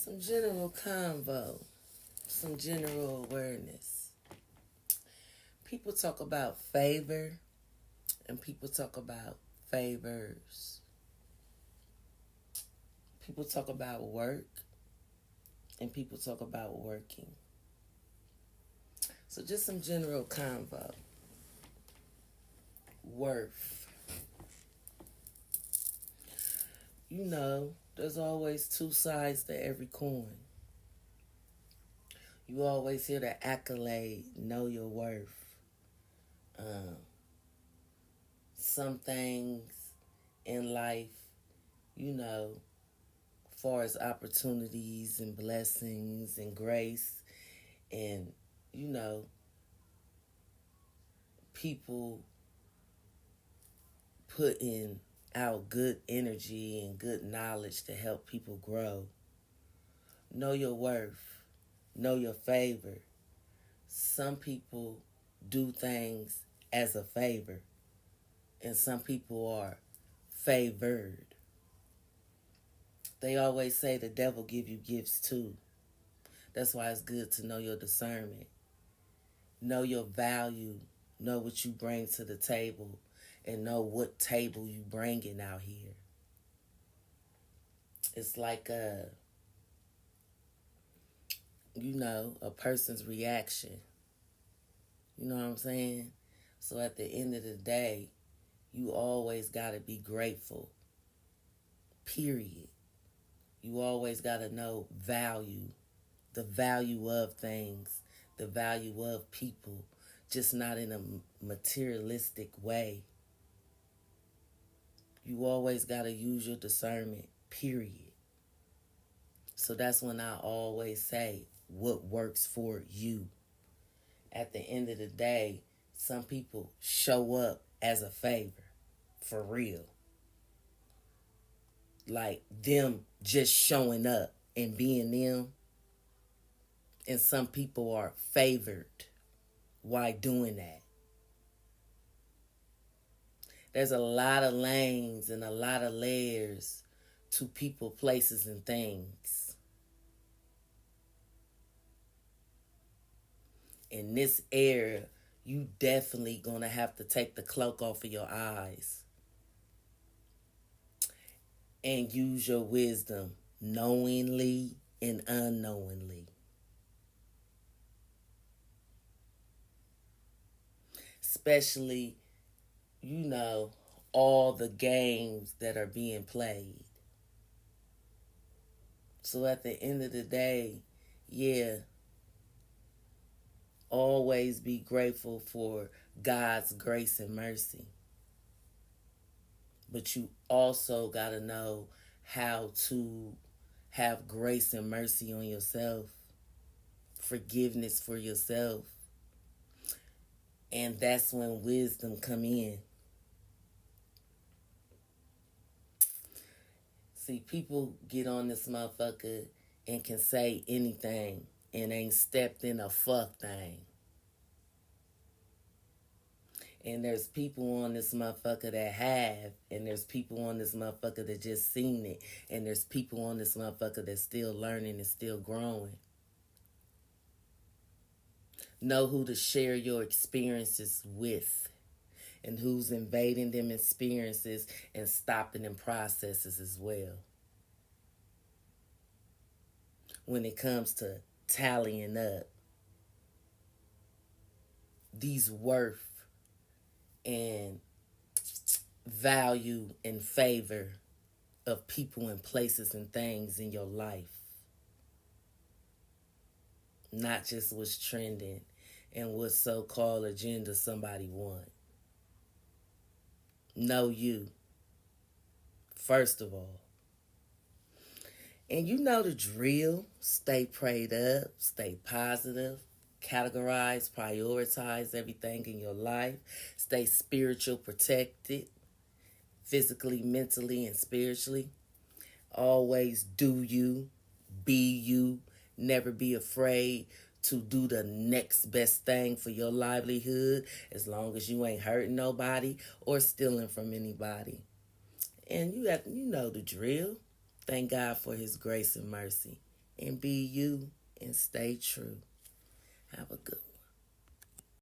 Some general convo, some general awareness. People talk about favor and people talk about favors. People talk about work and people talk about working. So just some general convo. Worth. You know, there's always two sides to every coin. You always hear the accolade, know your worth. Some things in life, far as opportunities and blessings and grace and, people putting out good energy and good knowledge to help people grow. Know your worth. Know your favor. Some people do things as a favor, and some people are favored. They always say the devil give you gifts too. That's why it's good to know your discernment. Know your value. Know what you bring to the table, and know what table you bringing out here. It's like a person's reaction. You know what I'm saying? So at the end of the day, you always got to be grateful. Period. You always got to know value, the value of things, the value of people, just not in a materialistic way. You always got to use your discernment, period. So that's when I always say what works for you. At the end of the day, some people show up as a favor, for real. Like them just showing up and being them. And some people are favored while doing that. There's a lot of lanes and a lot of layers to people, places, and things. In this era, you definitely gonna have to take the cloak off of your eyes and use your wisdom knowingly and unknowingly. Especially, all the games that are being played. So at the end of the day, always be grateful for God's grace and mercy. But you also got to know how to have grace and mercy on yourself, forgiveness for yourself. And that's when wisdom come in. See, people get on this motherfucker and can say anything and ain't stepped in a fuck thing. And there's people on this motherfucker that have, and there's people on this motherfucker that just seen it, and there's people on this motherfucker that's still learning and still growing. Know who to share your experiences with, and who's invading them experiences and stopping them processes as well. When it comes to tallying up these worth and value and favor of people and places and things in your life. Not just what's trending and what so-called agenda somebody want. Know you, first of all. And you know the drill. Stay prayed up, stay positive, categorize, prioritize everything in your life. Stay spiritual, protected, physically, mentally, and spiritually. Always do you, be you. Never be afraid to do the next best thing for your livelihood, as long as you ain't hurting nobody or stealing from anybody. And you know the drill. Thank God for his grace and mercy. and be you and stay true.